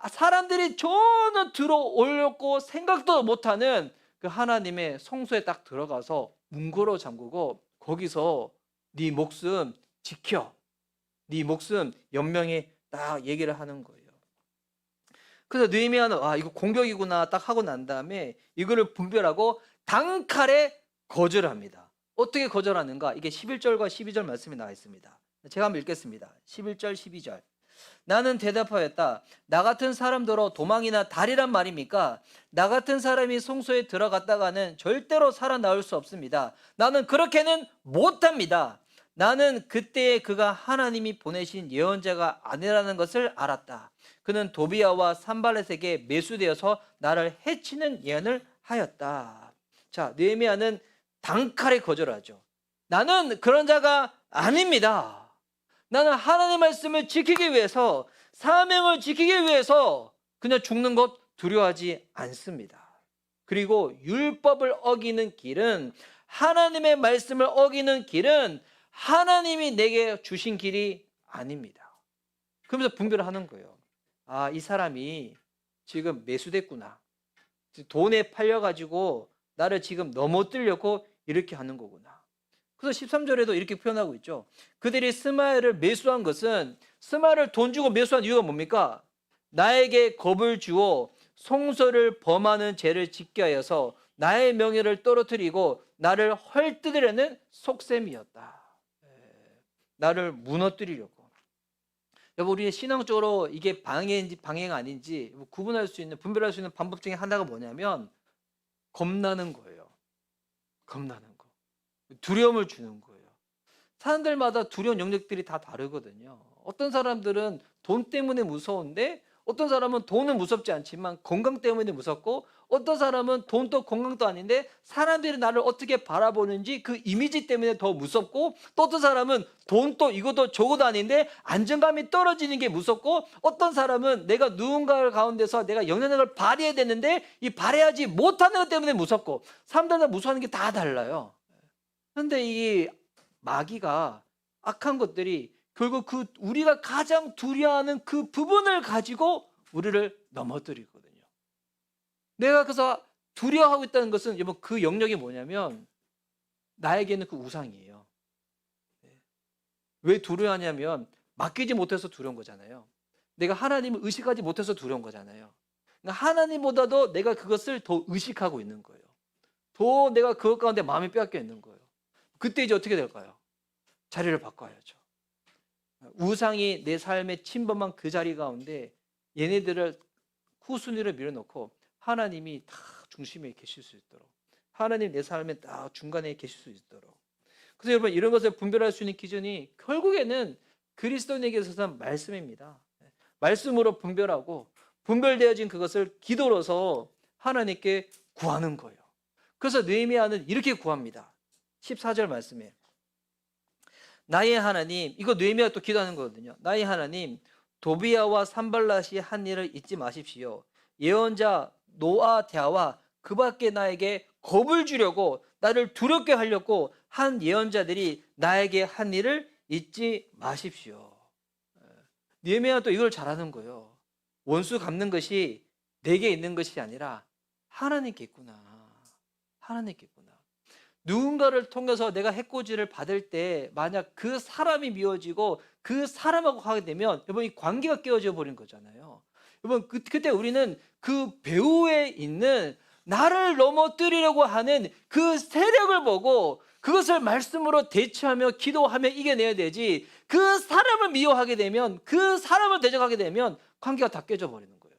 사람들이 전혀 들어오려고 생각도 못하는 그 하나님의 성소에 딱 들어가서 문고로 잠그고 거기서 네 목숨 지켜, 네 목숨 연명해, 딱 얘기를 하는 거예요. 그래서 느헤미야는 이거 공격이구나 딱 하고 난 다음에 이거를 분별하고 단칼에 거절합니다. 어떻게 거절하는가? 이게 11절과 12절 말씀이 나와 있습니다. 제가 한번 읽겠습니다. 11절 12절. 나는 대답하였다. 나 같은 사람더러 도망이나 달이란 말입니까? 나 같은 사람이 성소에 들어갔다가는 절대로 살아나올 수 없습니다. 나는 그렇게는 못합니다. 나는 그때에 그가 하나님이 보내신 예언자가 아니라는 것을 알았다. 그는 도비야와 산발렛에게 매수되어서 나를 해치는 예언을 하였다. 자, 느헤미야는 단칼에 거절하죠. 나는 그런 자가 아닙니다. 나는 하나님의 말씀을 지키기 위해서, 사명을 지키기 위해서 그냥 죽는 것 두려워하지 않습니다. 그리고 율법을 어기는 길은, 하나님의 말씀을 어기는 길은 하나님이 내게 주신 길이 아닙니다. 그러면서 분별을 하는 거예요. 이 사람이 지금 매수됐구나. 돈에 팔려가지고 나를 지금 넘어뜨려고 이렇게 하는 거구나. 그래서 13절에도 이렇게 표현하고 있죠. 그들이 스마야를 매수한 것은, 스마야를 돈 주고 매수한 이유가 뭡니까? 나에게 겁을 주어 성소를 범하는 죄를 짓게 하여서 나의 명예를 떨어뜨리고 나를 헐뜯으려는 속셈이었다. 나를 무너뜨리려고. 여러분, 우리의 신앙적으로 이게 방해인지 방해가 아닌지 구분할 수 있는, 분별할 수 있는 방법 중에 하나가 뭐냐면 겁나는 거예요. 겁나는 거. 두려움을 주는 거예요. 사람들마다 두려운 영역들이 다 다르거든요. 어떤 사람들은 돈 때문에 무서운데 어떤 사람은 돈은 무섭지 않지만 건강 때문에 무섭고, 어떤 사람은 돈도 건강도 아닌데 사람들이 나를 어떻게 바라보는지 그 이미지 때문에 더 무섭고, 또 어떤 사람은 돈도 이것도 저것도 아닌데 안정감이 떨어지는 게 무섭고, 어떤 사람은 내가 누군가 가운데서 내가 영향력을 발휘해야 되는데 이 발휘하지 못하는 것 때문에 무섭고, 사람들마다 무서워하는 게 다 달라요. 그런데 이 마귀가, 악한 것들이 결국 그 우리가 가장 두려워하는 그 부분을 가지고 우리를 넘어뜨리거든요. 내가 그래서 두려워하고 있다는 것은 여러분 그 영역이 뭐냐면 나에게는 그 우상이에요. 왜 두려워하냐면 맡기지 못해서 두려운 거잖아요. 내가 하나님을 의식하지 못해서 두려운 거잖아요. 그러니까 하나님보다도 내가 그것을 더 의식하고 있는 거예요. 더 내가 그것 가운데 마음이 빼앗겨 있는 거예요. 그때 이제 어떻게 될까요? 자리를 바꿔야죠. 우상이 내 삶에 침범한 그 자리 가운데 얘네들을 후순위로 밀어놓고 하나님이 다 중심에 계실 수 있도록, 하나님 내 삶에 딱 중간에 계실 수 있도록. 그래서 여러분 이런 것을 분별할 수 있는 기준이 결국에는 그리스도인에게 있어서는 말씀입니다. 말씀으로 분별하고, 분별되어진 그것을 기도로서 하나님께 구하는 거예요. 그래서 느헤미야는 이렇게 구합니다. 14절 말씀에 나의 하나님, 이거 느헤미야가 또 기도하는 거거든요. 나의 하나님, 도비야와 산발랏이 한 일을 잊지 마십시오. 예언자 노아디아와 그 밖에 나에게 겁을 주려고 나를 두렵게 하려고 한 예언자들이 나에게 한 일을 잊지 마십시오. 느헤미야가 또 이걸 잘하는 거예요. 원수 갚는 것이 내게 있는 것이 아니라 하나님께 있구나. 하나님께 있구나. 누군가를 통해서 내가 해코지를 받을 때 만약 그 사람이 미워지고 그 사람하고 하게 되면 여러분 이 관계가 깨어져 버린 거잖아요. 여러분 그때 우리는 그 배후에 있는 나를 넘어뜨리려고 하는 그 세력을 보고 그것을 말씀으로 대처하며 기도하며 이겨내야 되지, 그 사람을 미워하게 되면, 그 사람을 대적하게 되면 관계가 다 깨져 버리는 거예요.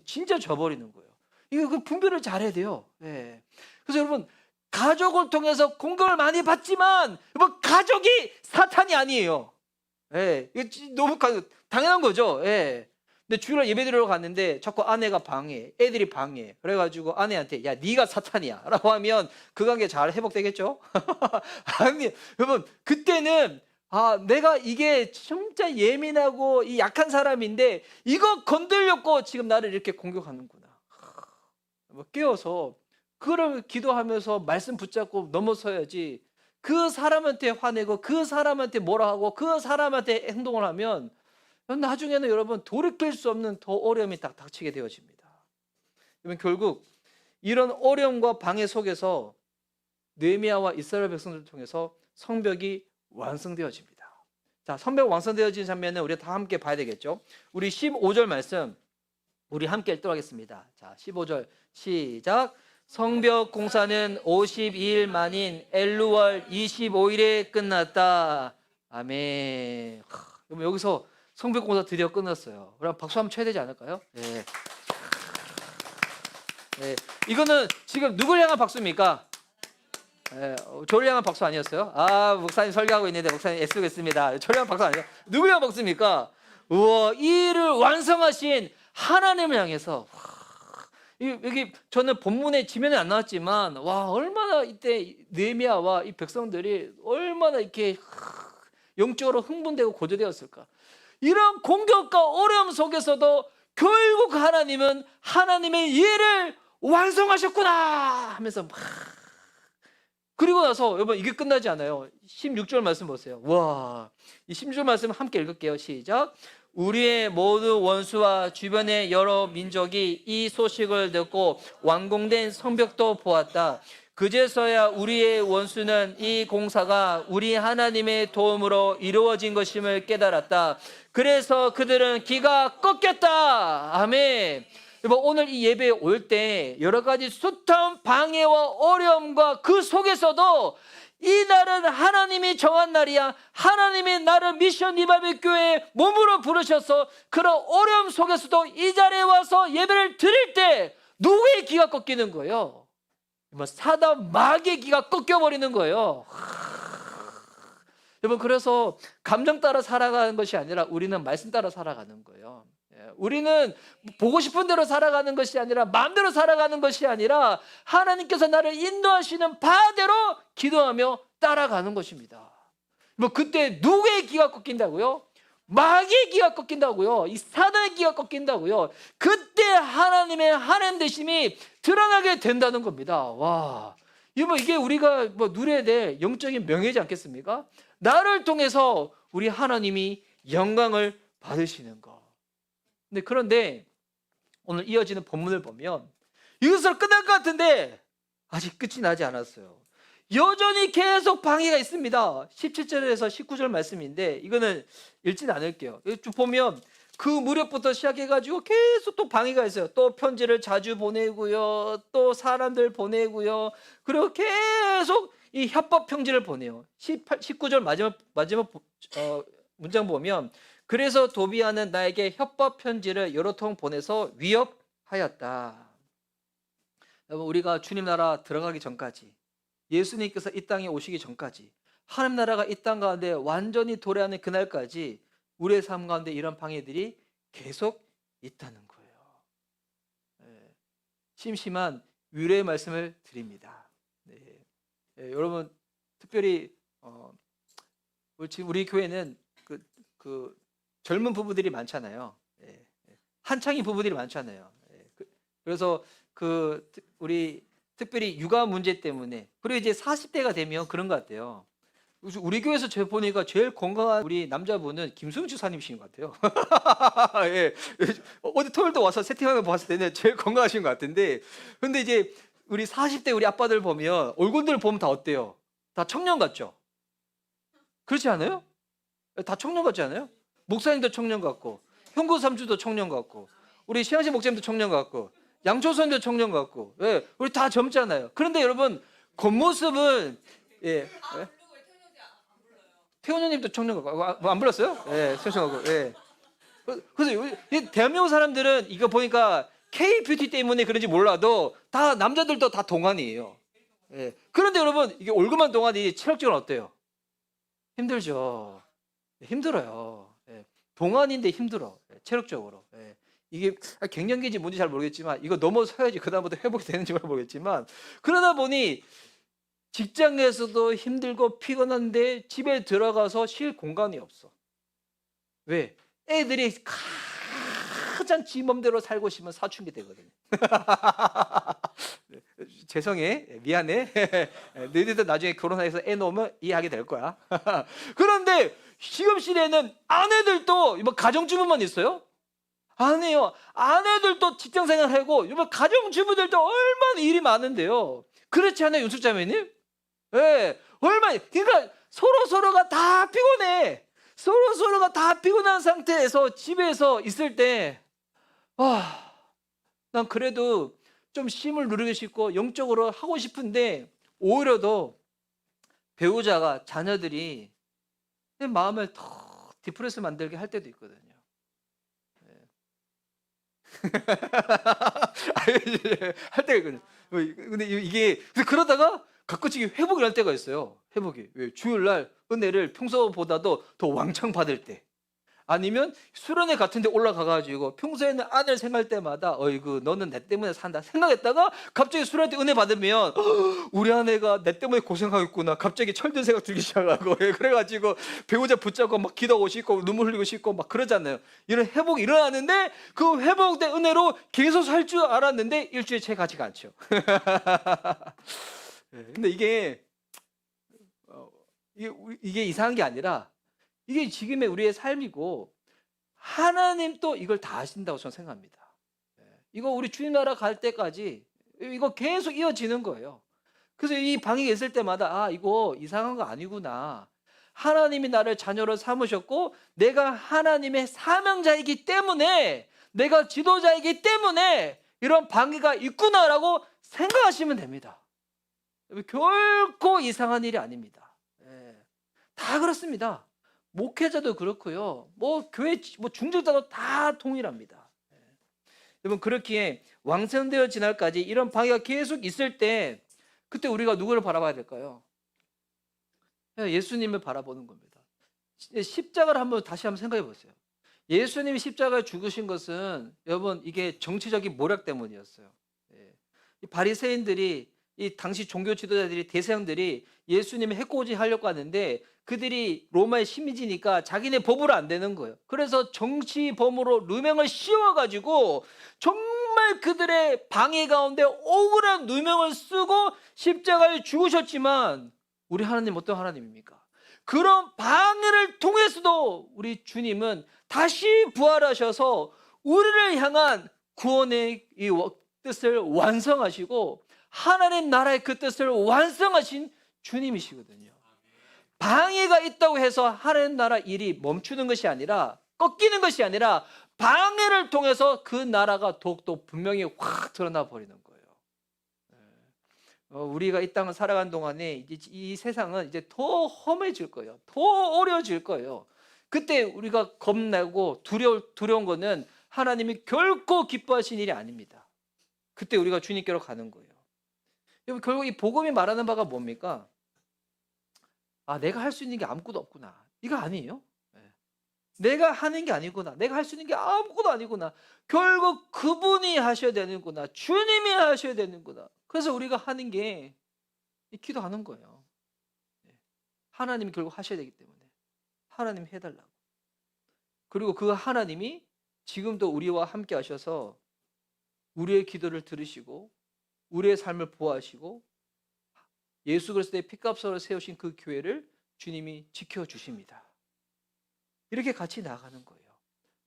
진짜 져버리는 거예요. 이거 그 분별을 잘해야 돼요. 네. 그래서 여러분 가족을 통해서 공격을 많이 받지만 여러분 가족이 사탄이 아니에요. 예, 이거 너무 당연한 거죠. 예. 근데 주일날 예배드리러 갔는데 자꾸 아내가 방해, 애들이 방해. 그래가지고 아내한테 야 네가 사탄이야 라고 하면 그 관계 잘 회복되겠죠? 아니 여러분 그때는 내가 이게 진짜 예민하고 이 약한 사람인데 이거 건들렸고 지금 나를 이렇게 공격하는구나. 깨워서 그걸 기도하면서 말씀 붙잡고 넘어서야지, 그 사람한테 화내고 그 사람한테 뭐라 하고 그 사람한테 행동을 하면 나중에는 여러분 돌이킬 수 없는 더 어려움이 딱 닥치게 되어집니다. 그러면 결국 이런 어려움과 방해 속에서 느헤미야와 이스라엘 백성들을 통해서 성벽이 완성되어집니다. 자, 성벽 완성되어진 장면은 우리 다 함께 봐야 되겠죠. 우리 15절 말씀 우리 함께 읽도록 하겠습니다. 자, 15절 시작. 성벽 공사는 52일 만인 엘루월 25일에 끝났다. 아멘. 그럼 여기서 성벽 공사 드디어 끝났어요. 그럼 박수 한번 쳐야 되지 않을까요? 네. 네. 이거는 지금 누굴 향한 박수입니까? 네. 저를 향한 박수 아니었어요? 목사님 설교하고 있는데 목사님 애쓰겠습니다. 저를 향한 박수 아니에요? 누굴 향한 박수입니까? 우와, 이 일을 완성하신 하나님을 향해서. 여기 저는 본문에 지면에 안 나왔지만 와, 얼마나 이때 느헤미야와 이 백성들이 얼마나 이렇게 영적으로 흥분되고 고조되었을까. 이런 공격과 어려움 속에서도 결국 하나님은 하나님의 일을 완성하셨구나 하면서 그리고 나서 여러분 이게 끝나지 않아요. 16절 말씀 보세요. 와, 이 16절 말씀 함께 읽을게요. 시작. 우리의 모든 원수와 주변의 여러 민족이 이 소식을 듣고 완공된 성벽도 보았다. 그제서야 우리의 원수는 이 공사가 우리 하나님의 도움으로 이루어진 것임을 깨달았다. 그래서 그들은 기가 꺾였다. 아멘. 오늘 이 예배에 올 때 여러 가지 숱한 방해와 어려움과 그 속에서도 이 날은 하나님이 정한 날이야. 하나님이 나를 미션 리바이벌 교회에 몸으로 부르셔서 그런 어려움 속에서도 이 자리에 와서 예배를 드릴 때 누구의 기가 꺾이는 거예요? 사단 마귀의 기가 꺾여버리는 거예요. 여러분 그래서 감정 따라 살아가는 것이 아니라 우리는 말씀 따라 살아가는 거예요. 우리는 보고 싶은 대로 살아가는 것이 아니라 마음대로 살아가는 것이 아니라 하나님께서 나를 인도하시는 바대로 기도하며 따라가는 것입니다. 뭐 그때 누구의 기가 꺾인다고요? 마귀의 기가 꺾인다고요. 이 사단의 기가 꺾인다고요. 그때 하나님의 하나님 되심이 드러나게 된다는 겁니다. 와, 이게 우리가 뭐 누려야 될 영적인 명예지 않겠습니까? 나를 통해서 우리 하나님이 영광을 받으시는 것. 그런데 오늘 이어지는 본문을 보면 이것으로 끝날 것 같은데 아직 끝이 나지 않았어요. 여전히 계속 방해가 있습니다. 17절에서 19절 말씀인데 이거는 읽진 않을게요. 쭉 보면 그 무렵부터 시작해가지고 계속 또 방해가 있어요. 또 편지를 자주 보내고요. 또 사람들 보내고요. 그리고 계속 이 협박 편지를 보내요. 19절 마지막 문장 보면 그래서 도비아는 나에게 협박 편지를 여러 통 보내서 위협하였다. 여러분, 우리가 주님 나라 들어가기 전까지, 예수님께서 이 땅에 오시기 전까지, 하나님 나라가 이 땅 가운데 완전히 도래하는 그날까지 우리의 삶 가운데 이런 방해들이 계속 있다는 거예요. 심심한 위로의 말씀을 드립니다. 여러분, 특별히 지금 우리 교회는 그 젊은 부부들이 많잖아요. 한창인 부부들이 많잖아요. 그래서 우리 특별히 육아 문제 때문에, 그리고 이제 40대가 되면 그런 것 같아요. 우리 교회에서 제가 보니까 제일 건강한 우리 남자분은 김수영 집사님이신 것 같아요. 예. 어제 토요일도 와서 세팅하는 거 봤을 때는 제일 건강하신 것 같은데, 근데 이제 우리 40대 우리 아빠들 보면 얼굴들 보면 다 어때요? 다 청년 같죠? 그렇지 않아요? 다 청년 같지 않아요? 목사님도 청년 같고, 형구 삼주도 청년 같고, 우리 신앙식 목사님도 청년 같고, 양초선도 청년 같고, 예, 우리 다 젊잖아요. 그런데 여러분 겉모습은 예, 태훈님도 청년 같고, 안 불렀어요? 예, 청년 같고, 예. 그래서 대한민국 사람들은 이거 보니까 K-뷰티 때문에 그런지 몰라도 다 남자들도 다 동안이에요. 예. 그런데 여러분 이게 얼굴만 동안이 체력적으로 어때요? 힘들죠. 힘들어요. 예. 동안인데 힘들어. 체력적으로. 예. 이게 갱년기인지 뭔지 잘 모르겠지만 이거 넘어서야지 그다음부터 회복이 되는지 모르겠지만, 그러다 보니 직장에서도 힘들고 피곤한데 집에 들어가서 쉴 공간이 없어. 왜? 애들이 가장 지 맘대로 살고 싶으면 사춘기 되거든요. 죄송해, 미안해. 너희들도 나중에 결혼해서 애 놓으면 이해하게 될 거야. 그런데 시험실에는 아내들도 뭐 가정주부만 있어요? 아니에요. 아내들도 직장생활 하고 가정주부들도 얼마나 일이 많은데요. 그렇지 않아요, 윤숙자매님? 예, 그러니까 서로가 다 피곤해. 서로가 다 피곤한 상태에서 집에서 있을 때, 난 그래도 좀 쉼을 누리고 싶고 영적으로 하고 싶은데, 오히려 더 배우자가, 자녀들이 내 마음을 더 디프레스 만들게 할 때도 있거든요. 할 때가 있거든요. 근데 이게 그러다가 가끔씩 회복이 날 때가 있어요. 회복이. 왜? 주일날 은혜를 평소보다도 더 왕창 받을 때, 아니면 수련회 같은 데 올라가가지고 평소에는 아들 생각할 때마다 어이구 너는 내 때문에 산다 생각했다가 갑자기 수련회 때 은혜 받으면 우리 아내가 내 때문에 고생하겠구나, 갑자기 철든 생각 들기 시작하고, 그래가지고 배우자 붙잡고 막 기도하고 싶고 눈물 흘리고 싶고 막 그러잖아요. 이런 회복이 일어나는데 그 회복된 은혜로 계속 살 줄 알았는데 일주일에 채 가지가 않죠. 근데 이게 이상한 게 아니라 이게 지금의 우리의 삶이고, 하나님 또 이걸 다 하신다고 저는 생각합니다. 이거 우리 주님 나라 갈 때까지 이거 계속 이어지는 거예요. 그래서 이 방해가 있을 때마다 이거 이상한 거 아니구나. 하나님이 나를 자녀로 삼으셨고 내가 하나님의 사명자이기 때문에, 내가 지도자이기 때문에 이런 방해가 있구나라고 생각하시면 됩니다. 결코 이상한 일이 아닙니다. 다 그렇습니다. 목회자도 그렇고요. 교회 중직자도 다 동일합니다. 여러분, 그렇기에 왕성되어 지날까지 이런 방해가 계속 있을 때, 그때 우리가 누구를 바라봐야 될까요? 예수님을 바라보는 겁니다. 십자가를 다시 한번 생각해 보세요. 예수님이 십자가에 죽으신 것은 여러분 이게 정치적인 모략 때문이었어요. 예. 이 바리새인들이 이 당시 종교 지도자들이 대세형들이 예수님을 해코지 하려고 하는데 그들이 로마의 식민지니까 자기네 법으로 안 되는 거예요. 그래서 정치범으로 누명을 씌워가지고 정말 그들의 방해 가운데 억울한 누명을 쓰고 십자가에 죽으셨지만 우리 하나님 어떤 하나님입니까? 그런 방해를 통해서도 우리 주님은 다시 부활하셔서 우리를 향한 구원의 이 뜻을 완성하시고 하나님 나라의 그 뜻을 완성하신 주님이시거든요. 방해가 있다고 해서 하나님 나라 일이 멈추는 것이 아니라 꺾이는 것이 아니라 방해를 통해서 그 나라가 더욱더 분명히 확 드러나 버리는 거예요. 우리가 이 땅을 살아가는 동안에 이 세상은 이제 더 험해질 거예요. 더 어려워질 거예요. 그때 우리가 겁나고 두려운 거는 하나님이 결코 기뻐하신 일이 아닙니다. 그때 우리가 주님께로 가는 거예요. 여러분, 결국 이 복음이 말하는 바가 뭡니까? 아, 내가 할 수 있는 게 아무것도 없구나. 이거 아니에요? 내가 하는 게 아니구나. 내가 할 수 있는 게 아무것도 아니구나. 결국 그분이 하셔야 되는구나. 주님이 하셔야 되는구나. 그래서 우리가 하는 게 기도하는 거예요. 하나님이 결국 하셔야 되기 때문에 하나님 해달라고. 그리고 그 하나님이 지금도 우리와 함께 하셔서 우리의 기도를 들으시고 우리의 삶을 보호하시고 예수 그리스도의 피값으로 세우신 그 교회를 주님이 지켜주십니다. 이렇게 같이 나가는 거예요.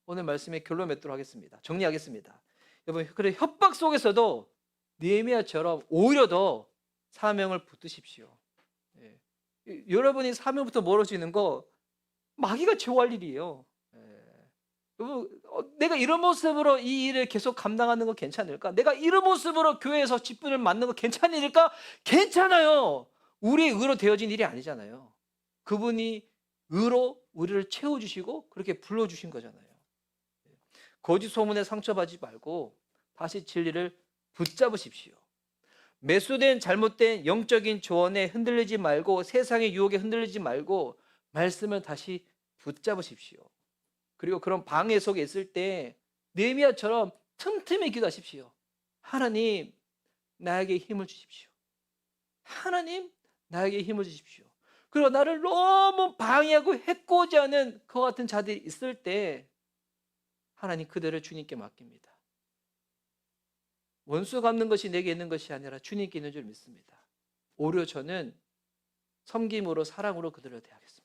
오늘 말씀의 결론 맺도록 하겠습니다. 정리하겠습니다. 여러분, 그래 협박 속에서도 느헤미야처럼 오히려 더 사명을 붙드십시오. 예. 여러분이 사명부터 멀어지는 거 마귀가 좋아할 일이에요. 내가 이런 모습으로 이 일을 계속 감당하는 거 괜찮을까? 내가 이런 모습으로 교회에서 직분을 맡는 거 괜찮은 일일까? 괜찮아요. 우리의 의로 되어진 일이 아니잖아요. 그분이 의로 우리를 채워주시고 그렇게 불러주신 거잖아요. 거짓 소문에 상처받지 말고 다시 진리를 붙잡으십시오. 매수된 잘못된 영적인 조언에 흔들리지 말고 세상의 유혹에 흔들리지 말고 말씀을 다시 붙잡으십시오. 그리고 그런 방해 속에 있을 때 느헤미야처럼 틈틈이 기도하십시오. 하나님, 나에게 힘을 주십시오. 하나님, 나에게 힘을 주십시오. 그리고 나를 너무 방해하고 해코지 하는 그와 같은 자들이 있을 때 하나님 그들을 주님께 맡깁니다. 원수 갚는 것이 내게 있는 것이 아니라 주님께 있는 줄 믿습니다. 오히려 저는 섬김으로 사랑으로 그들을 대하겠습니다.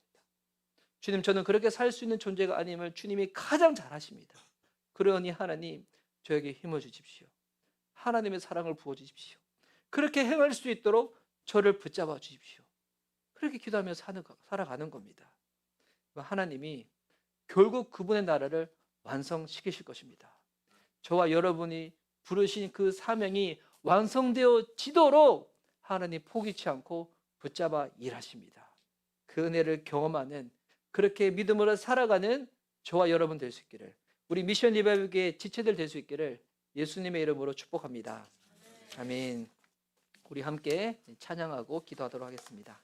주님, 저는 그렇게 살 수 있는 존재가 아니면 주님이 가장 잘하십니다. 그러니 하나님, 저에게 힘을 주십시오. 하나님의 사랑을 부어주십시오. 그렇게 행할 수 있도록 저를 붙잡아 주십시오. 그렇게 기도하며 살아가는 겁니다. 하나님이 결국 그분의 나라를 완성시키실 것입니다. 저와 여러분이 부르신 그 사명이 완성되어지도록 하나님 포기치 않고 붙잡아 일하십니다. 그 은혜를 경험하는 그렇게 믿음으로 살아가는 저와 여러분 될 수 있기를, 우리 미션 리바이벌의 지체들 될 수 있기를 예수님의 이름으로 축복합니다. 아멘. 우리 함께 찬양하고 기도하도록 하겠습니다.